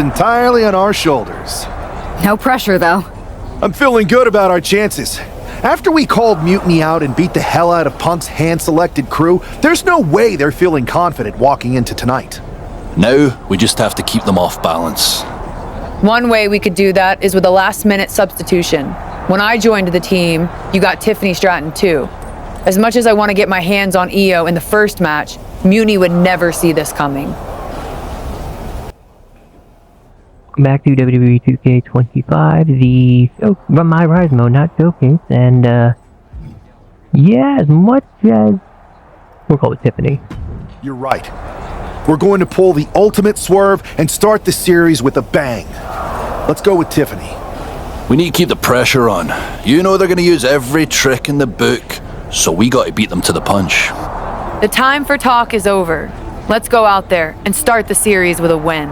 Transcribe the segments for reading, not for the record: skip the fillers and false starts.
rests entirely on our shoulders. No pressure, though. I'm feeling good about our chances. After we called Mutiny out and beat the hell out of Punk's hand-selected crew, there's no way they're feeling confident walking into tonight. Now, we just have to keep them off balance. One way we could do that is with a last-minute substitution. When I joined the team, you got Tiffany Stratton too. As much as I want to get my hands on Io in the first match, Mutiny would never see this coming. Back to WWE 2K25, the MyRise mode, not Showcase, and yeah, as much as we'll call it Tiffany. You're right. We're going to pull the ultimate swerve and start the series with a bang. Let's go with Tiffany. We need to keep the pressure on. You know they're going to use every trick in the book, so we got to beat them to the punch. The time for talk is over. Let's go out there and start the series with a win.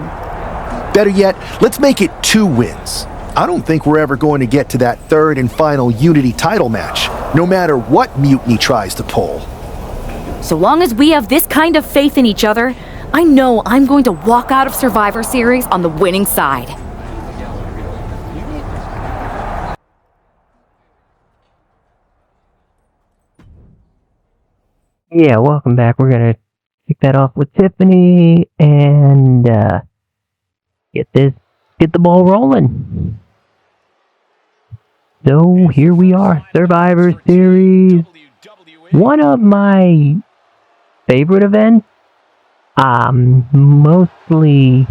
Better yet, let's make it 2 wins. I don't think we're ever going to get to that third and final Unity title match, no matter what Mutiny tries to pull. So long as we have this kind of faith in each other, I know I'm going to walk out of Survivor Series on the winning side. Yeah, welcome back. We're gonna kick that off with Tiffany and get the ball rolling. So here we are, Survivor Series. One of my favorite events. Mostly,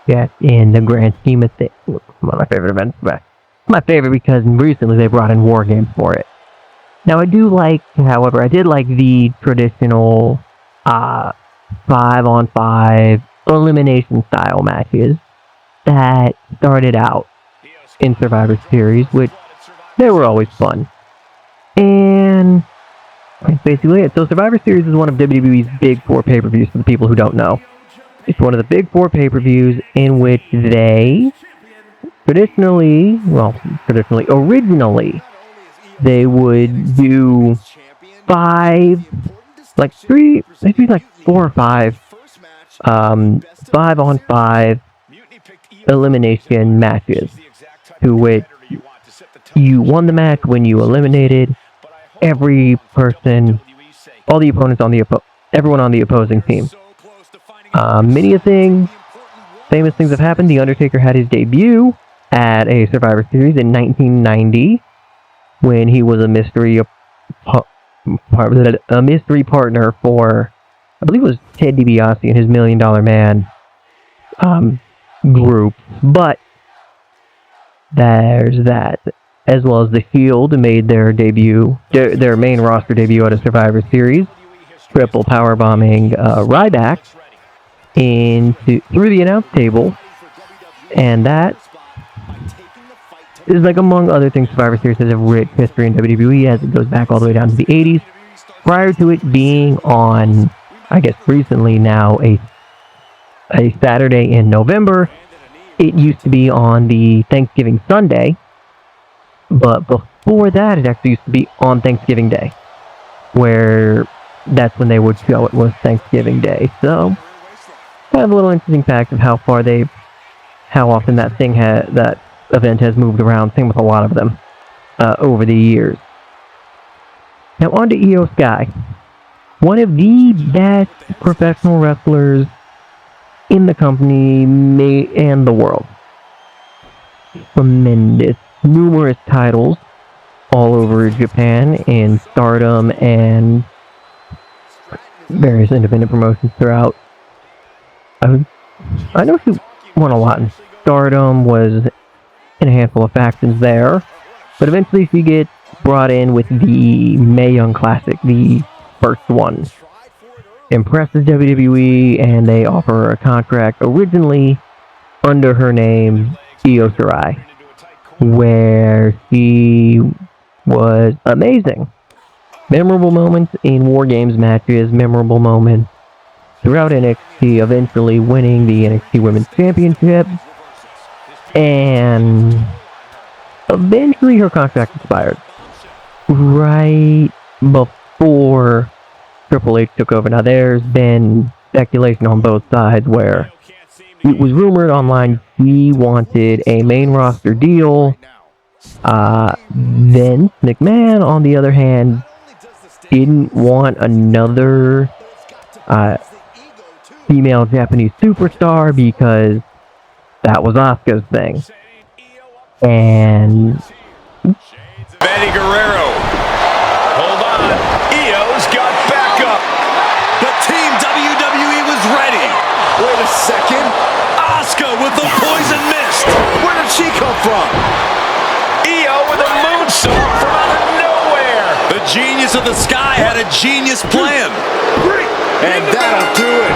yeah, in the grand scheme of things, one of my favorite events. But my favorite because recently they brought in War Games for it. Now I do like, however, I did like the traditional 5-on-5 elimination style matches that started out in Survivor Series, which they were always fun. And that's basically it. So Survivor Series is one of WWE's big 4 pay-per-views for the people who don't know. It's one of the big 4 pay-per-views in which they originally, they would do 5, like 3, maybe like 4 or 5, 5-on-5 elimination matches, to which you won the match when you eliminated every person, all the opponents on everyone on the opposing team. Many things, famous things have happened. The Undertaker had his debut at a Survivor Series in 1990 when he was a mystery partner for, I believe it was Ted DiBiase and his $1 Million Man group. But there's that. As well as the Shield made their debut, their main roster debut at a Survivor Series, triple powerbombing Ryback through the announce table, and that is, like, among other things, Survivor Series has a rich history in WWE as it goes back all the way down to the 80s. Prior to it being on, I guess recently now, a Saturday in November, it used to be on the Thanksgiving Sunday. But before that, it actually used to be on Thanksgiving Day, where that's when they would show it was Thanksgiving Day. So, kind of a little interesting fact of how often that event has moved around. Same with a lot of them over the years. Now on to Io Sky, one of the best professional wrestlers in the company and the world. Tremendous. Numerous titles all over Japan and Stardom and various independent promotions throughout. I know she won a lot in Stardom, was in a handful of factions there, but eventually she gets brought in with the Mae Young Classic, the first one. Impresses WWE and they offer her a contract originally under her name, Io Shirai, where she was amazing. Memorable moments in War Games matches, memorable moments throughout NXT, eventually winning the NXT Women's Championship, and eventually her contract expired right before Triple H took over. Now there's been speculation on both sides where it was rumored online he wanted a main roster deal. Vince McMahon, on the other hand, didn't want another female Japanese superstar because that was Asuka's thing. And Manny Guerrero. Hold on. Io's got backup. But Team WWE was ready. Wait a second. Asuka with the poison mist. Where did she come from? Io with a moonsault from out of nowhere. The genius of the sky had a genius plan. And that'll do it.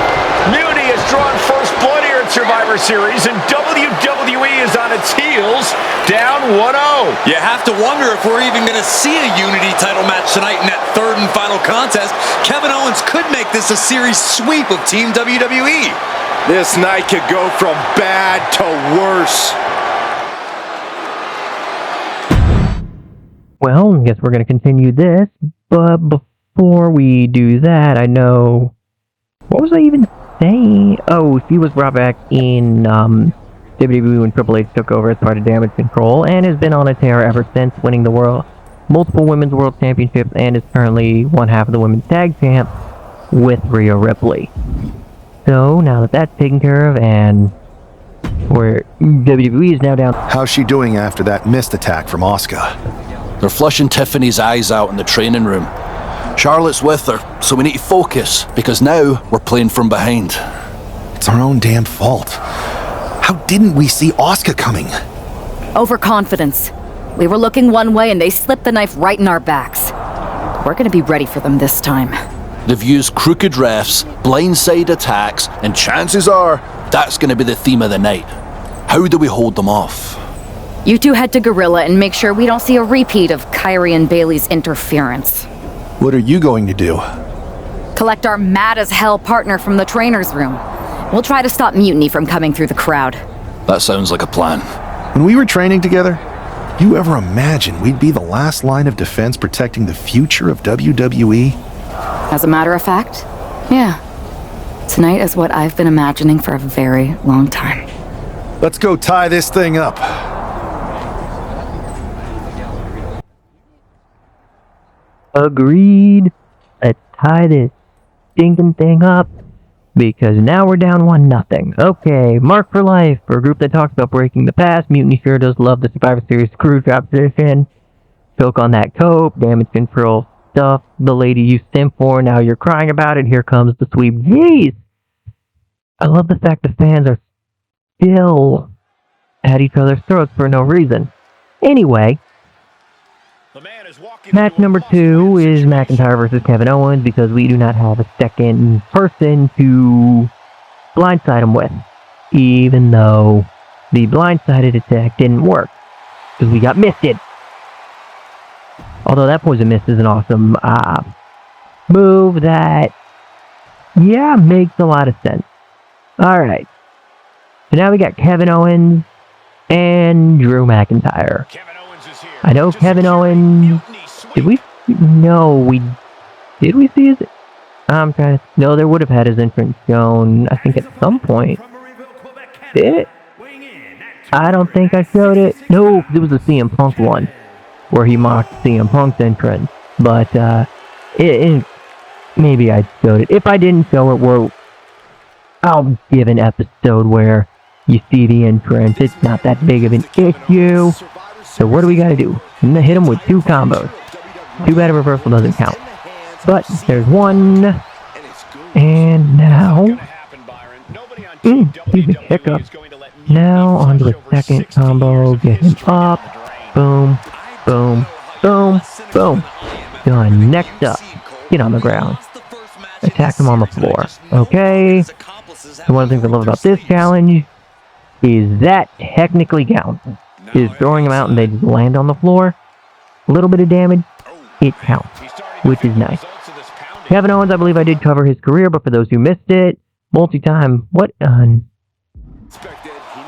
Muni has drawn first blood here at Survivor Series, and WWE is on its heels, down 1-0. You have to wonder if we're even going to see a Unity title match tonight in that third and final contest. Kevin Owens could make this a series sweep of Team WWE. This night could go from bad to worse. well, I guess we're going to continue this, but before we do that, I know... What was I even saying? Oh, she was brought back in WWE when Triple H took over as part of Damage Control, and has been on a tear ever since, winning the multiple Women's World Championships, and is currently one half of the Women's Tag Champ with Rhea Ripley. So, now that that's taken care of, and where WWE is now down... How's she doing after that missed attack from Asuka? They're flushing Tiffany's eyes out in the training room. Charlotte's with her, so we need to focus, because now we're playing from behind. It's our own damn fault. How didn't we see Asuka coming? Overconfidence. We were looking one way and they slipped the knife right in our backs. We're gonna be ready for them this time. They've used crooked refs, blindside attacks, and chances are that's gonna be the theme of the night. How do we hold them off? You two head to Gorilla and make sure we don't see a repeat of Kyrie and Bailey's interference. What are you going to do? Collect our mad-as-hell partner from the trainer's room. We'll try to stop Mutiny from coming through the crowd. That sounds like a plan. When we were training together, you ever imagine we'd be the last line of defense protecting the future of WWE? As a matter of fact, yeah. Tonight is what I've been imagining for a very long time. Let's go tie this thing up. Agreed. Let's tie this stinking thing up, because now we're down 1-0. Okay, Mark for Life, for a group that talks about breaking the past. Mutiny sure does love the Survivor Series screw job position. Choke on that cope, Damage Control stuff the lady you simp for, now you're crying about it, here comes the sweep. Jeez! I love the fact the fans are still at each other's throats for no reason. Anyway, match number 2 is McIntyre versus Kevin Owens, because we do not have a second person to blindside him with, even though the blindsided attack didn't work, because we got misted. Although that poison mist is an awesome move that, yeah, makes a lot of sense. Alright, so now we got Kevin Owens and Drew McIntyre. I know Kevin Owens... Did we see his... I'm trying to... No, there would have had his entrance shown, I think, at some point. Did it? I don't think I showed it. No, it was the CM Punk one, where he mocked CM Punk's entrance. But, maybe I showed it. If I didn't show it, I'll give an episode where you see the entrance. It's not that big of an issue. So what do we gotta do? I'm gonna hit him with 2 combos. Too bad a reversal doesn't count. But there's one. And now... excuse me, hiccup. Now onto a second combo. Get him up. Boom. Boom. Boom. Boom. Done. Next up. Get on the ground. Attack him on the floor. Okay. So one of the things I love about this challenge is that technically counts. Is throwing them out and they just land on the floor. A little bit of damage, it counts, which is nice. Kevin Owens, I believe I did cover his career, but for those who missed it, multi-time, what on...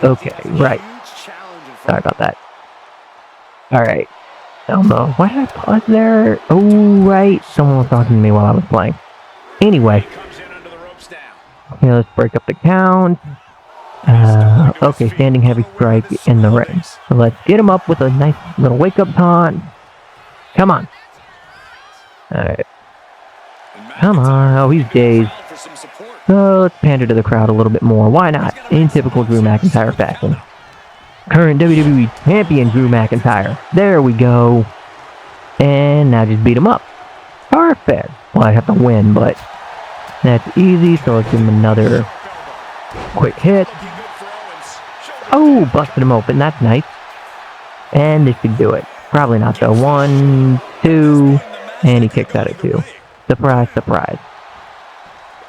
Okay, right. Sorry about that. Alright. I don't know, why did I pause there? Oh, right, someone was talking to me while I was playing. Anyway. Okay, let's break up the count. Okay, standing heavy strike in the ring. So let's get him up with a nice little wake-up taunt. Come on. Alright. Come on. Oh, he's dazed. So let's pander to the crowd a little bit more. Why not? In typical Drew McIntyre fashion. Current WWE Champion Drew McIntyre. There we go. And now just beat him up. Perfect. Well, I'd have to win, but that's easy. So let's give him another quick hit. Oh, busted him open. That's nice. And this should do it. Probably not though. 1, 2, and he kicks out at 2. Surprise, surprise.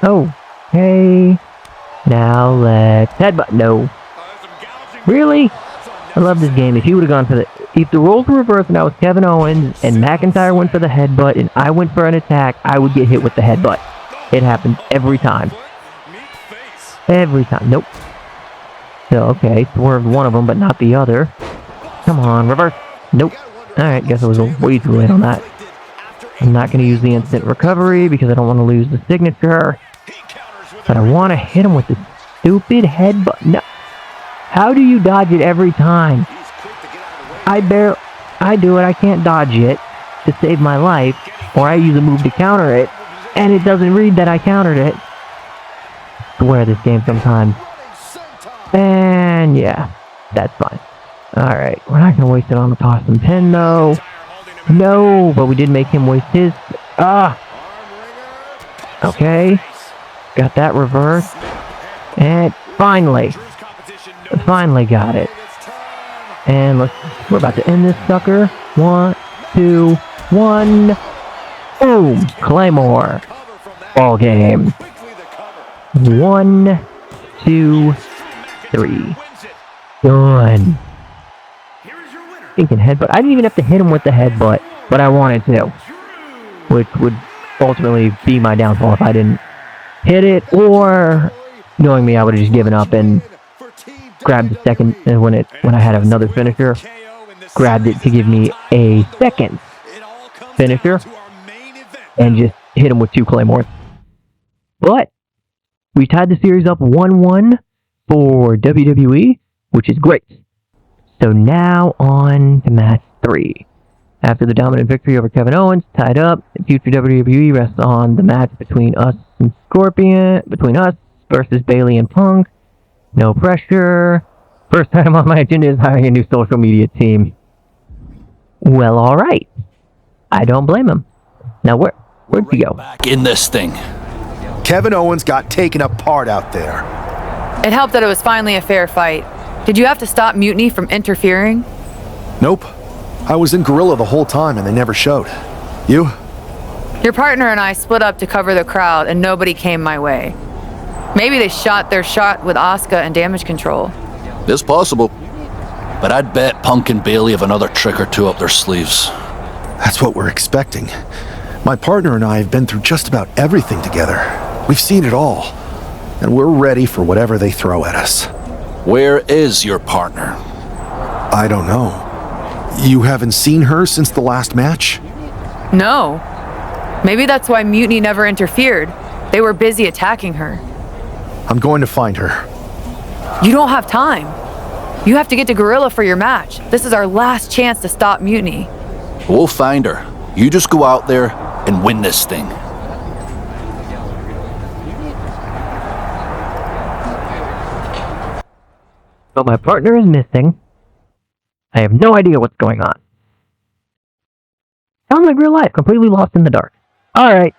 Oh, hey. Now let's headbutt. No. Really? I love this game. If he would have gone for if the roles were reversed and I was Kevin Owens and McIntyre went for the headbutt and I went for an attack, I would get hit with the headbutt. It happens every time. Every time. Nope. So, okay, swerved one of them, but not the other. Come on, reverse. Nope. Alright, guess I was way too late on that. I'm not going to use the instant recovery because I don't want to lose the signature. But I want to hit him with this stupid headbutt. No. How do you dodge it every time? I do it. I can't dodge it to save my life. Or I use a move to counter it. And it doesn't read that I countered it. I swear this game sometimes. And yeah, that's fine. Alright, we're not going to waste it on the toss and pin though. No, but we did make him waste his. Okay. Got that reversed. And finally got it. And we're about to end this sucker. 1, 2, 1. Boom! Claymore. Ball game. 1, 2, 3. Done. Thinking headbutt. I didn't even have to hit him with the headbutt, but I wanted to. Which would ultimately be my downfall if I didn't hit it, or knowing me, I would have just given up and grabbed the second, and when I had another finisher, grabbed it to give me a second finisher, and just hit him with 2 claymores. But we tied the series up 1-1 for WWE, which is great. So now on to match 3. After the dominant victory over Kevin Owens, tied up, the future WWE rests on the match between us and Scorpion, between us versus Bayley and Punk. No pressure. First item on my agenda is hiring a new social media team. Well, alright. I don't blame him. Now where'd he go? Back in this thing. Kevin Owens got taken apart out there. It helped that it was finally a fair fight. Did you have to stop Mutiny from interfering? Nope. I was in Gorilla the whole time and they never showed. You? Your partner and I split up to cover the crowd and nobody came my way. Maybe they shot their shot with Asuka and damage control. It's possible. But I'd bet Punk and Bayley have another trick or two up their sleeves. That's what we're expecting. My partner and I have been through just about everything together. We've seen it all. And we're ready for whatever they throw at us. Where is your partner? I don't know. You haven't seen her since the last match? No. Maybe that's why Mutiny never interfered. They were busy attacking her. I'm going to find her. You don't have time. You have to get to Gorilla for your match. This is our last chance to stop Mutiny. We'll find her. You just go out there and win this thing. But my partner is missing. I have no idea what's going on. Sounds like real life, completely lost in the dark. Alright.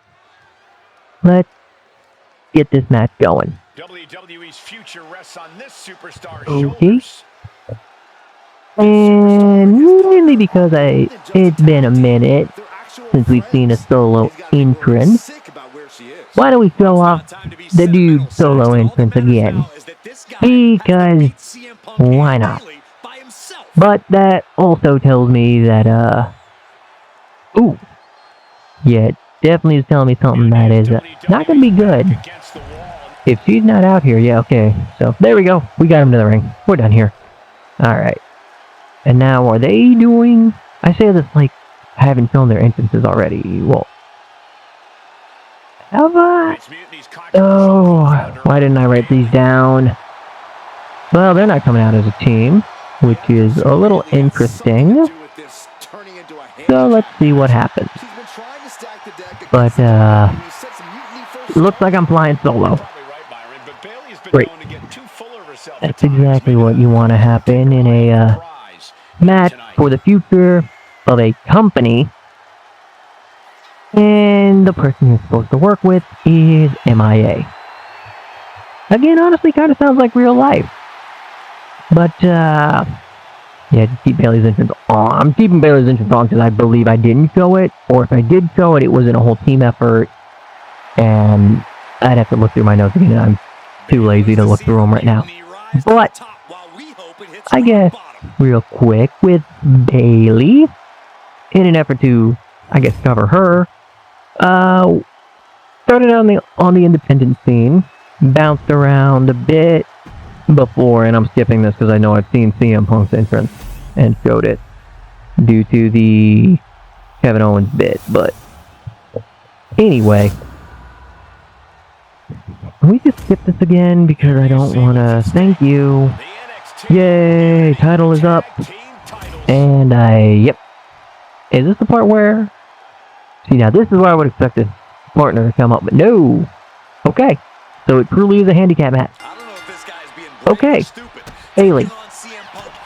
Let's get this match going. WWE's future rests on this superstar's Okay. shoulders. And mainly because it's been a minute since we've seen a solo entrance. Why don't we show off the dude's solo entrance again? Because why not? But that also tells me that, ooh. Yeah, it definitely is telling me something that is not going to be good. If she's not out here, yeah, okay. So, there we go. We got him to the ring. We're done here. Alright. And now, are they doing... I say this like I haven't filmed their entrances already. Well, have I? Oh, why didn't I write these down? Well, they're not coming out as a team, which is a little interesting. So let's see what happens. But, looks like I'm flying solo. Great. That's exactly what you want to happen in a match for the future of a company. And the person you're supposed to work with is MIA. Again, honestly, kind of sounds like real life. But, yeah, just keep Bayley's entrance on. I'm keeping Bayley's entrance on because I believe I didn't show it. Or if I did show it, it wasn't a whole team effort. And I'd have to look through my notes again. I'm too lazy to look through them right now. But, I guess, real quick, with Bayley, in an effort to, I guess, cover her, started on the independent scene, bounced around a bit before, and I'm skipping this because I know I've seen CM Punk's entrance and showed it due to the Kevin Owens bit, but anyway, can we just skip this again because I don't want to, thank you, yay, title is up, and yep, is this the part where, see now this is where I would expect this partner to come up, but no, okay, so it truly is a handicap match. Okay, Bayley,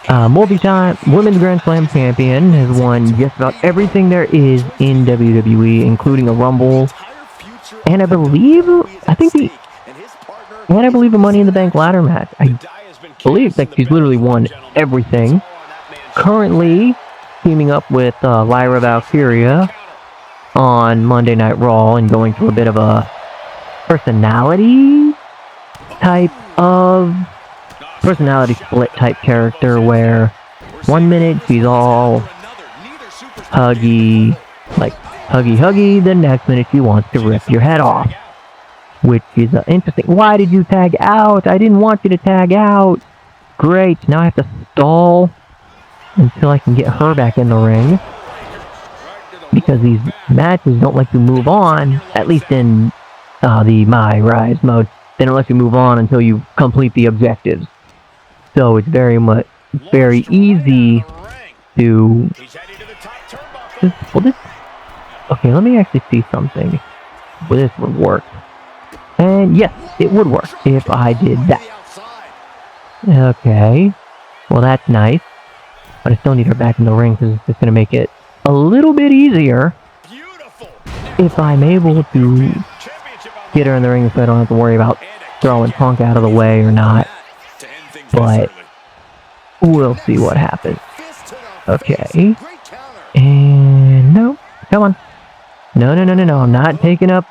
multi-time Women's Grand Slam champion, has won just about everything there is in WWE, including a Rumble, and I believe a Money in the Bank ladder match. I believe that she's literally won everything. Currently teaming up with Lyra Valkyria on Monday Night Raw and going through a bit of a personality split type character where 1 minute she's all huggy, the next minute she wants to rip your head off, which is interesting. Why did you tag out? I didn't want you to tag out. Great, now I have to stall until I can get her back in the ring, because these matches don't let you move on, at least in the MyRise mode. They don't let you move on until you complete the objectives. So it's very easy to okay, let me actually see something. Well, this would work. And yes, it would work if I did that. Okay. Well, that's nice. But I still need her back in the ring because it's going to make it a little bit easier if I'm able to get her in the ring so I don't have to worry about throwing Punk out of the way or not. But we'll see what happens. Okay. And no. Come on. No. I'm not taking up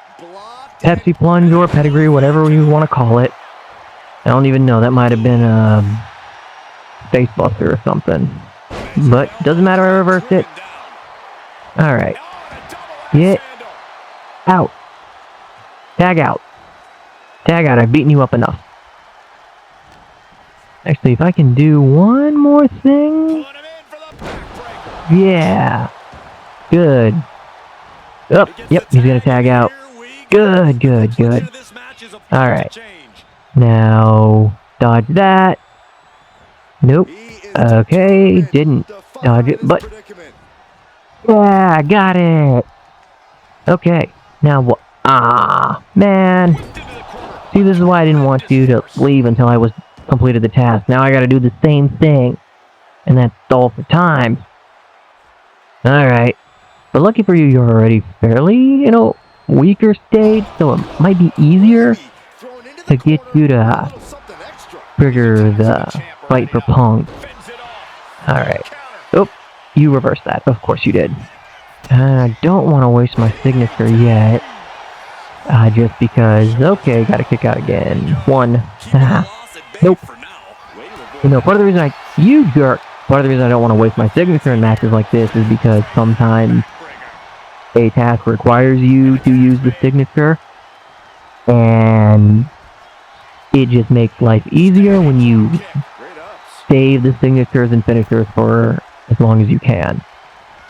Pepsi Plunge or Pedigree, whatever you want to call it. I don't even know. That might have been a Face Buster or something. But doesn't matter. I reversed it. Alright. Get out. Tag out. Tag out. I've beaten you up enough. Actually, if I can do one more thing. Yeah. Good. Oh, yep, he's gonna tag out. Good. Alright. Now, dodge that. Nope. Okay, didn't dodge it, but... yeah, got it! Okay, now what? Ah, man. See, this is why I didn't want you to leave until I was completed the task. Now I gotta do the same thing. And that's all for time. Alright. But lucky for you, you're already fairly in a weaker state, so it might be easier to get you to trigger the fight for Punk. Alright. Oh, you reversed that. Of course you did. I don't want to waste my signature yet. Just because, okay, gotta kick out again. One. Nope. You know, part of the reason part of the reason I don't want to waste my signature in matches like this is because sometimes a task requires you to use the signature, and it just makes life easier when you save the signatures and finishers for as long as you can.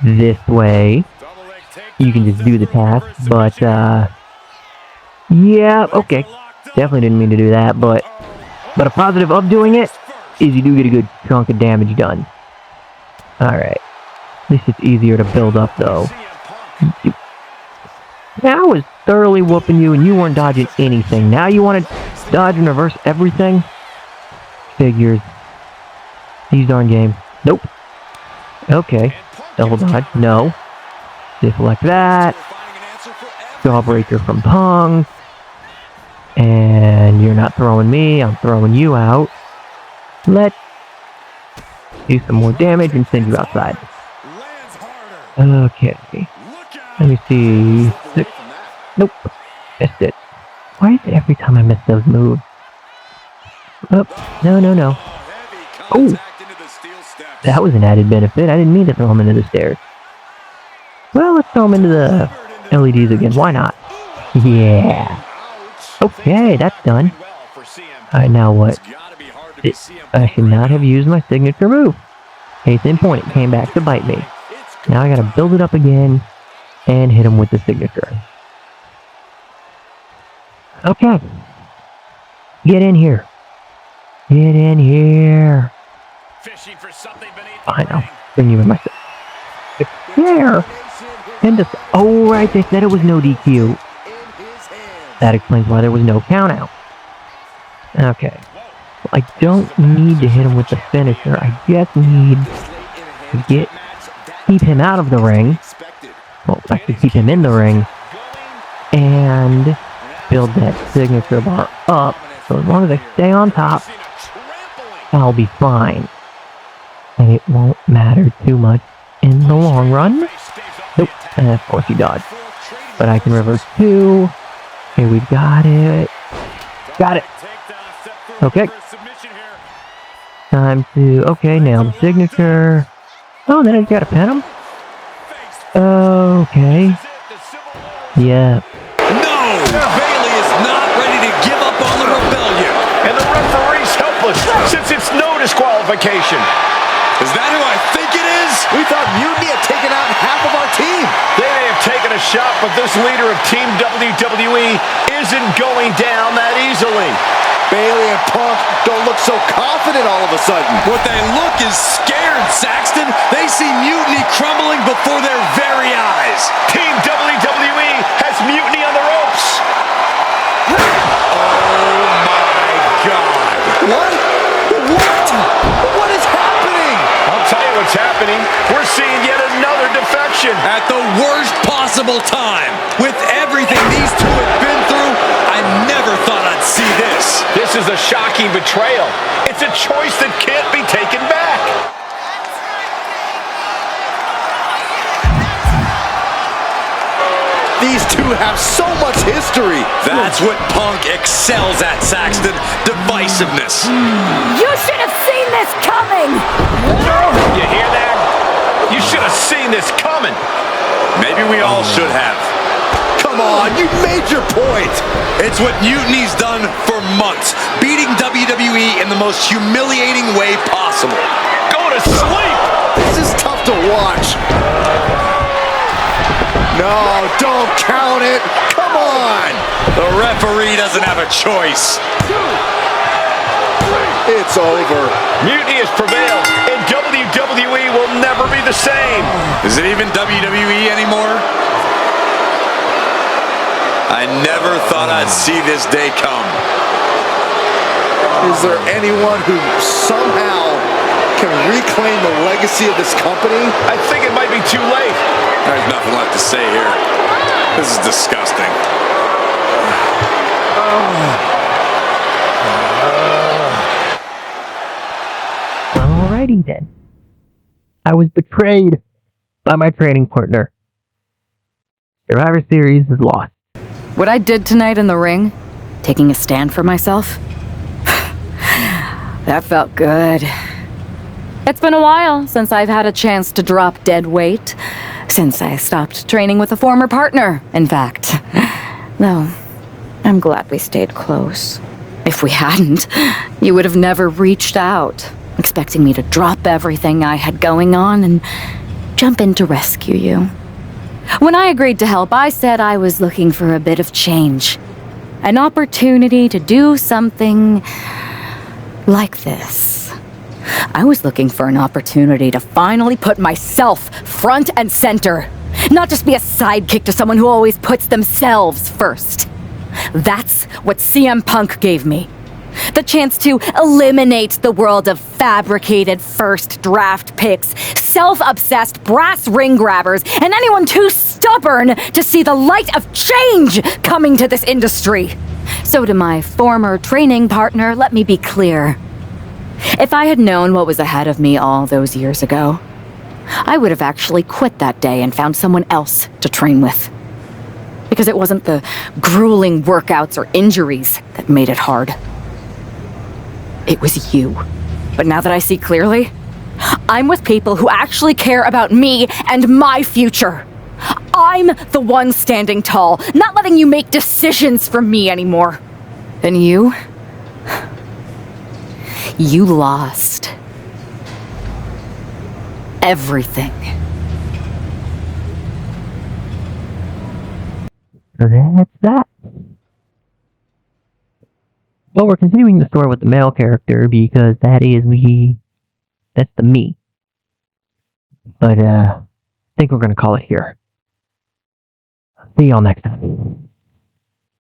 This way, you can just do the task, but, yeah, okay. Definitely didn't mean to do that, but a positive of doing it is you do get a good chunk of damage done. Alright. At least it's easier to build up, though. Now I was thoroughly whooping you, and you weren't dodging anything. Now you want to dodge and reverse everything? Figures. These darn games. Nope. Okay. Double dodge. No. Deflect that. Jawbreaker from Pong. And you're not throwing me. I'm throwing you out. Let's do some more damage and send you outside. Okay. Let me see. Nope. Missed it. Why is it every time I miss those moves? Oh, no. Oh! That was an added benefit. I didn't mean to throw him into the stairs. Well, let's throw him into the LEDs again. Why not? Yeah. Okay, that's done. Alright, now what? I should not have used my signature move. Case in point, it came back to bite me. Now I gotta build it up again and hit him with the signature. Okay. Get in here. Get in here. Fine, I'll bring you in myself. There. And just, oh right, they said it was no DQ. That explains why there was no count out. Okay. Well, I don't need to hit him with the finisher. I just need to keep him out of the ring. Well, actually keep him in the ring. And build that signature bar up. So as long as I stay on top, I'll be fine. And it won't matter too much in the long run. Nope. And of course he dodged. But I can reverse too. Okay, we got it. Got it. Okay. Time to, okay, nail the signature. Oh, then I just gotta pin him? Okay. Yeah. No! Bailey is not ready to give up on the rebellion. And the referee's helpless since it's no disqualification. Is that who I think it is? We thought Mutiny had taken out half of our team. They may have taken a shot, but this leader of Team WWE isn't going down that easily. Bailey and Punk don't look so confident all of a sudden. What they look is scared, Saxton. They see Mutiny crumbling before their very eyes. Team WWE has Mutiny on the ropes. Oh my God. What? What is happening? I'll tell you what's happening. We're seeing yet another defection. At the worst possible time. With everything these two have been through, I never thought I'd see this. This is a shocking betrayal. It's a choice that can't be taken back. These two have so much history. That's what Punk excels at, Saxton. Divisiveness. You should have seen this coming! You hear that? You should have seen this coming. Maybe we all should have. Come on, you made your point. It's what Mutiny's done for months, beating WWE in the most humiliating way possible. Go to sleep. This is tough to watch. No, don't count it. Come on. The referee doesn't have a choice. It's over. Mutiny has prevailed, and WWE will never be the same. Is it even WWE anymore? I never thought I'd see this day come. Is there anyone who somehow can reclaim the legacy of this company? I think it might be too late. There's nothing left to say here. This is disgusting. Alrighty then. I was betrayed by my training partner. Survivor Series is lost. What I did tonight in the ring, taking a stand for myself, that felt good. It's been a while since I've had a chance to drop dead weight, since I stopped training with a former partner, in fact. Though, I'm glad we stayed close. If we hadn't, you would have never reached out, expecting me to drop everything I had going on and jump in to rescue you. When I agreed to help, I said I was looking for a bit of change. An opportunity to do something like this. I was looking for an opportunity to finally put myself front and center. Not just be a sidekick to someone who always puts themselves first. That's what CM Punk gave me. The chance to eliminate the world of fabricated first draft picks, self-obsessed brass ring grabbers, and anyone too stubborn to see the light of change coming to this industry. So to my former training partner, let me be clear. If I had known what was ahead of me all those years ago, I would have actually quit that day and found someone else to train with. Because it wasn't the grueling workouts or injuries that made it hard. It was you. But now that I see clearly, I'm with people who actually care about me and my future. I'm the one standing tall, not letting you make decisions for me anymore. And you lost everything. So that's that. Well, we're continuing the story with the male character because that is me. That's the me. But I think we're going to call it here. See y'all next time.